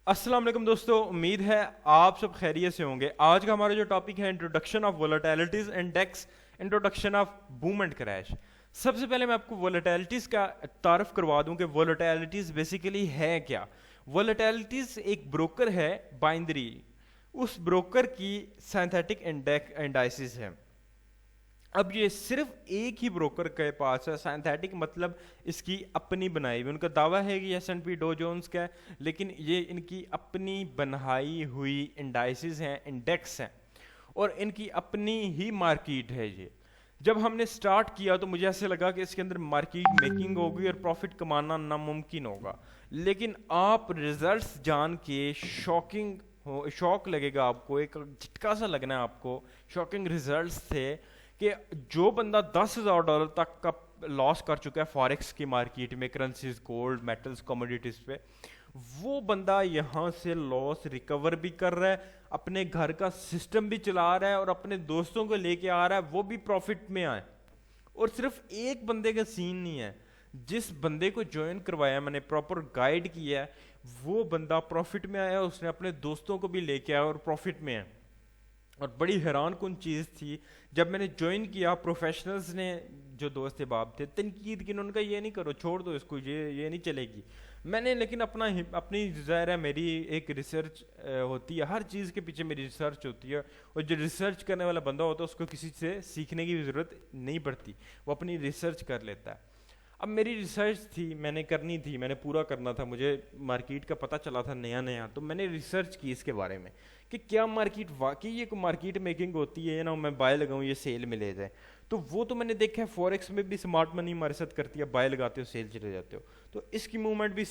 السلام علیکم دوستو، امید ہے آپ سب خیریت سے ہوں گے۔ آج کا ہمارا جو ٹاپک ہے introduction of volatilities index, introduction of boom and crash. سب سے پہلے میں آپ کو ولیٹیلٹیز کا تعارف کروا دوں کہ ولیٹیلٹیز بیسیکلی ہے کیا۔ ولیٹیلٹیز ایک بروکر ہے بائنڈری، اس بروکر کی سائنتھیٹک انڈائسز ہے۔ اب یہ صرف ایک ہی بروکر کے پاس ہے، سائنتھیٹک مطلب اس کی اپنی بنائی ہوئی، ان کا دعویٰ ہے کہ یہ S and P do Jones کا ہے، لیکن یہ ان کی اپنی بنائی ہوئی انڈائسز ہیں، انڈیکس ہیں، اور ان کی اپنی ہی مارکیٹ ہے۔ یہ جب ہم نے سٹارٹ کیا تو مجھے ایسے لگا کہ اس کے اندر مارکیٹ میکنگ ہوگی اور پروفٹ کمانا ناممکن ہوگا، لیکن آپ ریزلٹس جان کے شوق لگے گا آپ کو، ایک جھٹکا سا لگنا ہے آپ کو۔ شاکنگ ریزلٹس تھے کہ جو بندہ $10,000 تک کا لاس کر چکا ہے فاریکس کی مارکیٹ میں، کرنسیز، گولڈ، میٹلز، کموڈیٹیز پہ، وہ بندہ یہاں سے لاس ریکور بھی کر رہا ہے، اپنے گھر کا سسٹم بھی چلا رہا ہے اور اپنے دوستوں کو لے کے آ رہا ہے، وہ بھی پروفٹ میں آئے۔ اور صرف ایک بندے کا سین نہیں ہے، جس بندے کو جوائن کروایا، میں نے پراپر گائیڈ کیا ہے، وہ بندہ پروفٹ میں آیا، اس نے اپنے دوستوں کو بھی لے کے آیا اور پروفٹ میں ہے۔ اور بڑی حیران کن چیز تھی جب میں نے جوائن کیا، پروفیشنلز نے جو دوست احباب تھے تنقید کی، انہوں نے کہا یہ نہیں کرو، چھوڑ دو اس کو، یہ نہیں چلے گی۔ میں نے لیکن اپنی ظاہر ہے میری ایک ریسرچ ہوتی ہے، ہر چیز کے پیچھے میری ریسرچ ہوتی ہے، اور جو ریسرچ کرنے والا بندہ ہوتا ہے اس کو کسی سے سیکھنے کی ضرورت نہیں پڑتی، وہ اپنی ریسرچ کر لیتا ہے۔ اب میری ریسرچ تھی، میں نے کرنی تھی، میں نے پورا کرنا تھا، مجھے مارکیٹ کا پتہ چلا تھا نیا، تو میں نے ریسرچ کی اس کے بارے میں کہ کیا مارکیٹ واقعی یہ کوئی مارکیٹ میکنگ ہوتی ہے، نا میں بائی لگاؤں یہ سیل میں لے جائے۔ تو وہ تو میں نے دیکھا ہے فوریکس میں بھی سمارٹ منی ہمارے ساتھ کرتی ہے، بائی لگاتے ہو سیل چلے جاتے ہو، تو اس کی موومنٹ بھی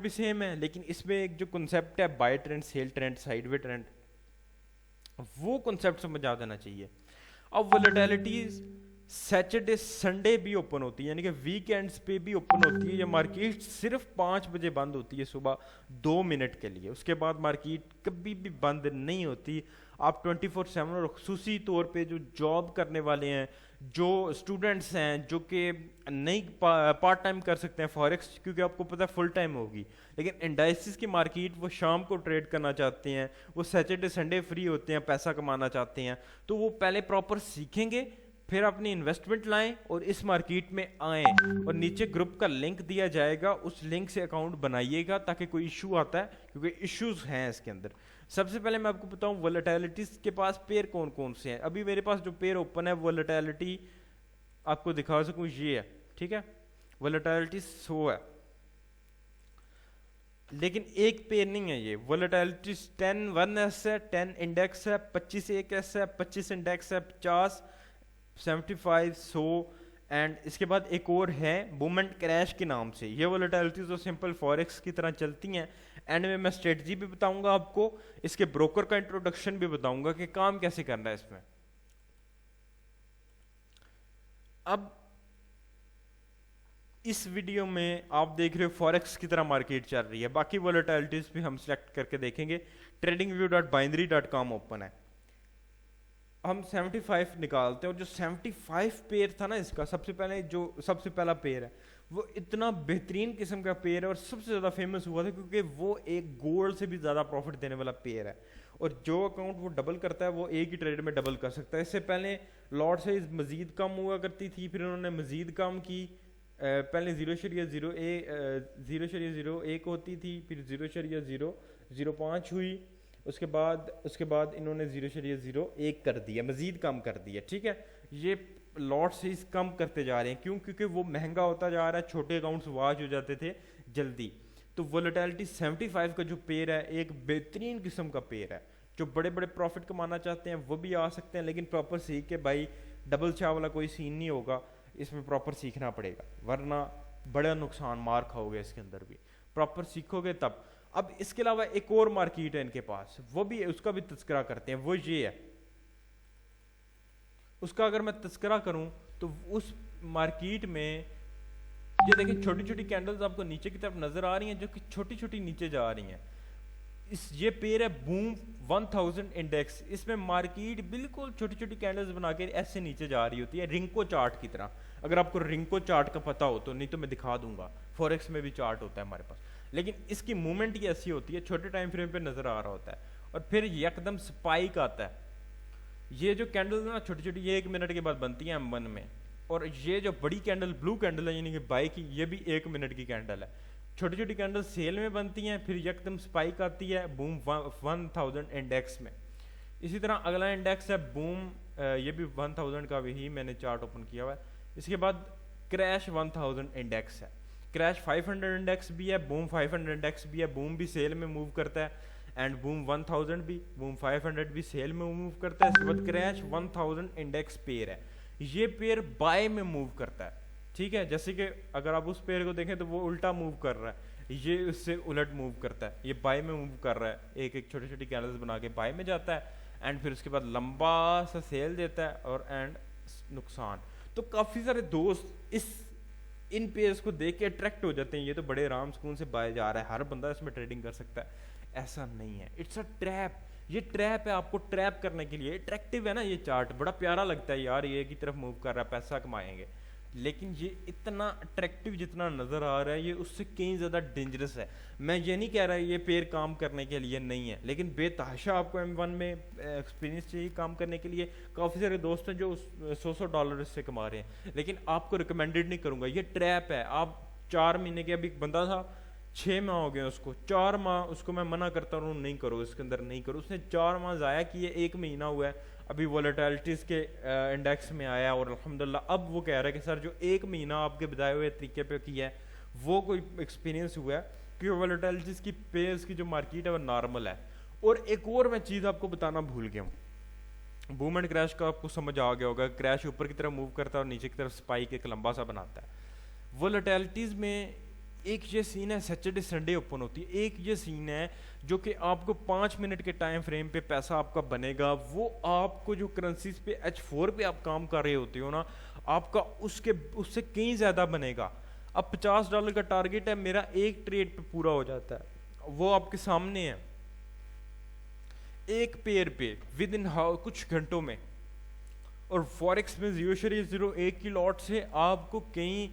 سیم ہے، لیکن اس میں ایک جو کنسیپٹ ہے buy trend, sell trend, side way trend, وہ کنسیپٹ سمجھ آ جانا چاہیے۔ اب ولیٹیلٹیز سیٹرڈے سنڈے بھی اوپن ہوتی ہے، یعنی کہ ویکینڈز پہ بھی اوپن ہوتی ہے۔ یہ مارکیٹ صرف 5 بجے بند ہوتی ہے صبح 2 منٹ کے لیے، اس کے بعد مارکیٹ کبھی بھی بند نہیں ہوتی۔ آپ 24/7، اور خصوصی طور پہ جو جاب کرنے والے ہیں، جو اسٹوڈنٹس ہیں، جو کہ نہیں پارٹ ٹائم کر سکتے ہیں فاریکس، کیونکہ آپ کو پتہ ہے فل ٹائم ہوگی، لیکن انڈائسز کی مارکیٹ وہ شام کو ٹریڈ کرنا چاہتے ہیں، وہ سیٹرڈے سنڈے فری ہوتے ہیں، پیسہ کمانا چاہتے ہیں، تو وہ پہلے پراپر سیکھیں گے، پھر اپنی انویسٹمنٹ لائیں اور اس مارکیٹ میں آئیں، اور نیچے گروپ کا لنک دیا جائے گا، اس لنک سے اکاؤنٹ بنائیے گا تاکہ کوئی ایشو آتا ہے، کیونکہ ایشوز ہیں اس کے اندر۔ سب سے پہلے میں آپ کو بتاؤں ولیٹیلٹیز کے پاس پیر کون کون سے ہیں۔ ابھی میرے پاس جو پیر اوپن ہے ولیٹیلٹی آپ کو دکھا سکوں، یہ ہے، ٹھیک ہے، ولیٹیلٹی 100 ہے، لیکن ایک پیر نہیں ہے یہ ولیٹیلٹی 10 1S ہے، 10 انڈیکس ہے، 25 ایک ایس ہے، 25 انڈیکس ہے، 50 75 100، اینڈ اس کے بعد ایک اور ہے بوم اینڈ کریش کے نام سے۔ یہ ولیٹیلٹیز تو سمپل فوریکس کی طرح چلتی ہیں۔ اینڈ میں اسٹریٹجی بھی بتاؤں گا آپ کو، اس کے بروکر کا انٹروڈکشن بھی بتاؤں گا کہ کام کیسے کرنا ہے اس میں۔ اب اس ویڈیو میں آپ دیکھ رہے ہو فوریکس کی طرح مارکیٹ چل رہی ہے، باقی ولیٹیلٹیز بھی ہم سلیکٹ کر کے دیکھیں گے۔ tradingview.binary.com اوپن ہے، ہم 75 نکالتے ہیں، اور جو 75 پیر تھا نا اس کا، سب سے پہلا پیر ہے، وہ اتنا بہترین قسم کا پیر ہے اور سب سے زیادہ فیمس ہوا تھا کیونکہ وہ ایک گولڈ سے بھی زیادہ پروفٹ دینے والا پیر ہے، اور جو اکاؤنٹ وہ ڈبل کرتا ہے وہ ایک ہی ٹریڈ میں ڈبل کر سکتا ہے۔ اس سے پہلے لاٹ سائز مزید کم ہوا کرتی تھی، پھر انہوں نے مزید کم کی، پہلے 0.01 ہوتی تھی، پھر 0.005 ہوئی، اس کے بعد انہوں نے 0.01 کر دیا، مزید کم کر دیا، ٹھیک ہے۔ یہ لاٹ سائز کم کرتے جا رہے ہیں، کیونکہ وہ مہنگا ہوتا جا رہا ہے، چھوٹے اکاؤنٹس واش ہو جاتے تھے جلدی۔ تو ولیٹیلٹی 75 کا جو پیر ہے ایک بہترین قسم کا پیر ہے، جو بڑے بڑے پروفٹ کمانا چاہتے ہیں وہ بھی آ سکتے ہیں، لیکن پراپر سیکھ کے، بھائی ڈبل چاہ والا کوئی سین نہیں ہوگا، اس میں پراپر سیکھنا پڑے گا، ورنہ بڑا نقصان مار کھاؤ گے اس کے اندر بھی، پراپر سیکھو گے تب۔ اب اس کے علاوہ ایک اور مارکیٹ ہے ان کے پاس، وہ بھی اس کا بھی تذکرہ کرتے ہیں، وہ یہ ہے۔ اس کا اگر میں تذکرہ کروں تو اس مارکیٹ میں یہ دیکھیں چھوٹی چھوٹی کینڈلز آپ کو نیچے کی طرف نظر آ رہی ہیں، جو کہ چھوٹی چھوٹی نیچے جا رہی ہیں۔ یہ پیر ہے بوم 1000 انڈیکس، اس میں مارکیٹ بالکل چھوٹی چھوٹی کینڈلز بنا کے ایسے نیچے جا رہی ہوتی ہے، رنکو چارٹ کی طرح۔ اگر آپ کو رنکو چارٹ کا پتہ ہو تو، نہیں تو میں دکھا دوں گا، فوریکس میں بھی چارٹ ہوتا ہے ہمارے پاس۔ لیکن اس کی موومنٹ کی ایسی ہوتی ہے چھوٹے ٹائم فریم پہ نظر آ رہا ہوتا ہے اور پھر یکدم سپائک آتا ہے. یہ جو کینڈل نا چھوٹی چھوٹی یہ 1 منٹ کے بعد بنتی ہیں M1 میں, اور یہ جو بڑی کینڈل بلو کینڈل ہے یعنی کہ بائی کی, یہ بھی 1 منٹ کی کینڈل ہے. چھوٹی چھوٹی کینڈل سیل میں بنتی ہیں پھر یکدم سپائک آتی ہے بوم 1000 انڈیکس میں. اسی طرح اگلا انڈیکس ہے بوم, یہ بھی 1000 کا بھی میں نے چارٹ اوپن کیا ہوا ہے. اس کے بعد کریش 1000 انڈیکس ہے, کریش 500 انڈیکس بھی ہے, بوم 500 انڈیکس بھی ہے. بوم بھی سیل میں موو کرتا ہے اینڈ بوم 1000 بھی, بوم 500 بھی سیل میں موو کرتا ہے. اس کے بعد کریش 1000 انڈیکس پیر ہے, یہ پیر بائی میں موو کرتا ہے. ٹھیک ہے, جیسے کہ اگر آپ اس پیر کو دیکھیں تو وہ الٹا موو کر رہا ہے, یہ اس سے الٹ موو کرتا ہے, یہ بائی میں موو کر رہا ہے, ایک ایک چھوٹی چھوٹی کینڈلز بنا کے بائی میں جاتا ہے اینڈ پھر اس کے بعد لمبا سا سیل دیتا ہے اور اینڈ نقصان. تو کافی سارے دوست ان پیئرز کو دیکھ کے اٹریکٹ ہو جاتے ہیں, یہ تو بڑے آرام سکون سے بائے جا رہا ہے, ہر بندہ اس میں ٹریڈنگ کر سکتا ہے. ایسا نہیں ہے, اٹس اے ٹریپ. یہ ٹریپ ہے آپ کو ٹریپ کرنے کے لیے. اٹریکٹیو ہے نا یہ چارٹ, بڑا پیارا لگتا ہے یار, یہ کی طرف موو کر رہا ہے پیسہ کمائیں گے, لیکن یہ اتنا اٹریکٹیو جتنا نظر آ رہا ہے یہ اس سے کہیں زیادہ ڈینجرس ہے. میں یہ نہیں کہہ رہا یہ پیر کام کرنے کے لیے نہیں ہے, لیکن بے تحاشا آپ کو M1 میں ایکسپیرینس چاہیے کام کرنے کے لیے. کافی سارے دوست ہیں جو $100 اس سے کما رہے ہیں, لیکن آپ کو ریکمینڈیڈ نہیں کروں گا. یہ ٹریپ ہے. آپ 4 مہینے کے, ابھی بندہ تھا 6 ماہ ہو گئے اس کو, 4 ماہ اس کو میں منع کرتا ہوں نہیں کرو, اس کے اندر نہیں کرو. اس نے 4 ماہ ضائع کیے, 1 مہینہ ہوا ہے ابھی ولیٹیلٹیز کے انڈیکس میں آیا, اور الحمدللہ اب وہ کہہ رہا ہے کہ سر جو 1 مہینہ آپ کے بتائے ہوئے طریقے پہ کیا ہے وہ کوئی ایکسپیرینس ہوا ہے, کیونکہ ولیٹیلٹیز کی پیئرز کی جو مارکیٹ ہے وہ نارمل ہے. اور ایک اور میں چیز آپ کو بتانا بھول گیا ہوں, بوم اینڈ کریش کا آپ کو سمجھ آ گیا ہوگا. کریش اوپر کی طرف موو کرتا ہے اور نیچے کی طرف سپائک ایک لمبا سا بناتا ہے. ولیٹیلٹیز میں ایک یہ سین ہے سیٹرڈے سنڈے اوپن ہوتی ہے, ایک یہ سین ہے جو کہ آپ کو 5 منٹ کے ٹائم فریم پہ پیسہ آپ کا بنے گا. وہ آپ کو جو کرنسیز پہ H4 پہ آپ کام کر رہے ہوتے ہو نا, آپ کا اس سے کہیں زیادہ بنے گا. اب $50 کا ٹارگیٹ ہے میرا, ایک ٹریڈ پہ پورا ہو جاتا ہے, وہ آپ کے سامنے ہے ایک پیئر پہ ود ان کچھ گھنٹوں میں. اور فوریکس میں 0.01 کی لاٹ سے آپ کو کئی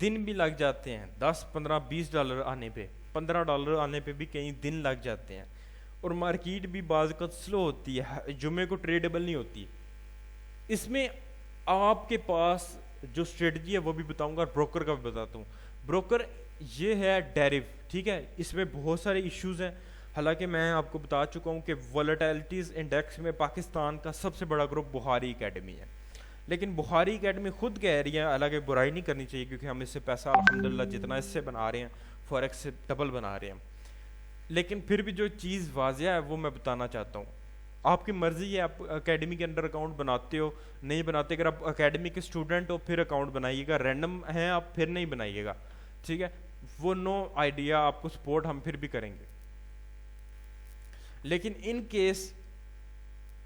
دن بھی لگ جاتے ہیں, $10, $15, $20 آنے پہ, $15 آنے پہ بھی کئی دن لگ جاتے ہیں. اور مارکیٹ بھی بعض اوقات سلو ہوتی ہے, جمعے کو ٹریڈیبل نہیں ہوتی. اس میں آپ کے پاس جو اسٹریٹجی ہے وہ بھی بتاؤں گا اور بروکر کا بھی بتاتا ہوں. بروکر یہ ہے ڈیریو, ٹھیک ہے, اس میں بہت سارے ایشوز ہیں. حالانکہ میں آپ کو بتا چکا ہوں کہ ولیٹیلٹیز انڈیکس میں پاکستان کا سب سے بڑا گروپ بخاری اکیڈمی ہے, لیکن بخاری اکیڈمی خود کہہ رہی ہے, حالانکہ برائی نہیں کرنی چاہیے کیونکہ ہم اس سے پیسہ الحمدللہ جتنا اس سے بنا رہے ہیں فوریکس سے ڈبل بنا رہے ہیں, لیکن پھر بھی جو چیز واضح ہے وہ میں بتانا چاہتا ہوں. آپ کی مرضی ہے, آپ اکیڈمی کے انڈر اکاؤنٹ بناتے ہو نہیں بناتے. اگر آپ اکیڈمی کے اسٹوڈنٹ ہو پھر اکاؤنٹ بنائیے گا, رینڈم ہیں آپ پھر نہیں بنائیے گا, ٹھیک ہے. وہ نو آئیڈیا, آپ کو سپورٹ ہم پھر بھی کریں گے, لیکن ان کیس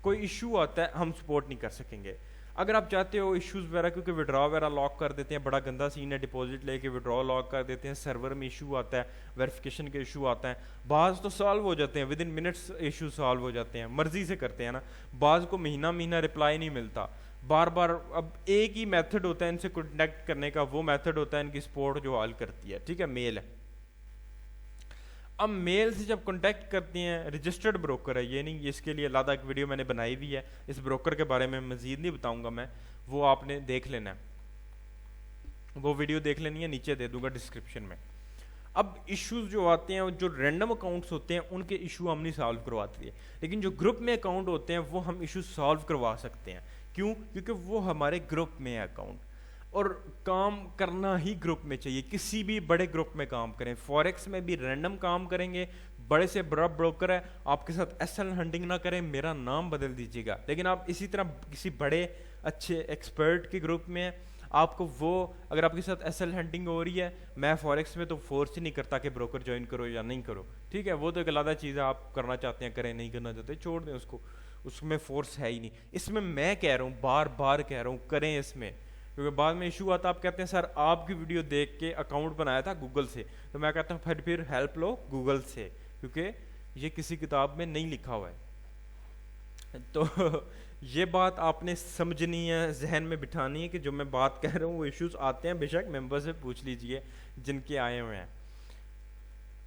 کوئی ایشو آتا ہے ہم سپورٹ نہیں کر سکیں گے. اگر آپ چاہتے ہو ایشوز وغیرہ, کیونکہ وڈرا وغیرہ لاک کر دیتے ہیں, بڑا گندا سین ہے, ڈپازٹ لے کے وڈرا لاک کر دیتے ہیں, سرور میں ایشو آتا ہے, ویریفیکیشن کے ایشو آتا ہے, بعض تو سالو ہو جاتے ہیں, within minutes issue solve ہو جاتے ہیں, مرضی سے کرتے ہیں نا. بعض کو مہینہ رپلائی نہیں ملتا, بار بار. اب ایک ہی میتھڈ ہوتا ہے ان سے کنٹیکٹ کرنے کا, وہ میتھڈ ہوتا ہے ان کی سپورٹ جو حل کرتی ہے, ٹھیک ہے, میل ہے. اب میل سے جب کانٹیکٹ کرتے ہیں, رجسٹرڈ بروکر ہے, یہ نہیں, اس کے لیے علیحدہ ایک ویڈیو میں نے بنائی ہوئی ہے, اس بروکر کے بارے میں مزید نہیں بتاؤں گا میں, وہ آپ نے دیکھ لینا ہے, وہ ویڈیو دیکھ لینی ہے, نیچے دے دوں گا ڈسکرپشن میں. اب ایشوز جو آتے ہیں, جو رینڈم اکاؤنٹس ہوتے ہیں ان کے ایشو ہم نہیں سالو کرواتے ہیں, لیکن جو گروپ میں اکاؤنٹ ہوتے ہیں وہ ہم ایشو سالو کروا سکتے ہیں. کیوں؟ کیونکہ وہ ہمارے گروپ میں ہے اکاؤنٹ, اور کام کرنا ہی گروپ میں چاہیے. کسی بھی بڑے گروپ میں کام کریں, فوریکس میں بھی رینڈم کام کریں گے, بڑے سے بڑا بروکر ہے آپ کے ساتھ ایس ایل ہنٹنگ نہ کریں, میرا نام بدل دیجیے گا. لیکن آپ اسی طرح کسی بڑے اچھے ایکسپرٹ کے گروپ میں ہیں, آپ کو وہ اگر آپ کے ساتھ ایس ایل ہنٹنگ ہو رہی ہے, میں فوریکس میں تو فورس ہی نہیں کرتا کہ بروکر جوائن کرو یا نہیں کرو, ٹھیک ہے, وہ تو ایک علیحدہ چیز ہے, آپ کرنا چاہتے ہیں کریں, نہیں کرنا چاہتے چھوڑ دیں اس کو, اس میں فورس ہے ہی نہیں. اس میں کہہ رہا ہوں, بار بار کہہ رہا ہوں, کریں اس میں, کیونکہ بعد میں ایشو آتا, آپ کہتے ہیں سر آپ کی ویڈیو دیکھ کے اکاؤنٹ بنایا تھا گوگل سے, تو میں کہتا ہوں پھر ہیلپ لو گوگل سے, کیونکہ یہ کسی کتاب میں نہیں لکھا ہوا ہے. تو یہ بات آپ نے سمجھنی ہے, ذہن میں بٹھانی ہے کہ جو میں بات کہہ رہا ہوں وہ ایشوز آتے ہیں, بے شک ممبر سے پوچھ لیجئے جن کے آئے ہوئے ہیں.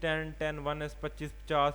10, 10, 1S, 25, 50,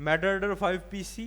MetaTrader 5 PC,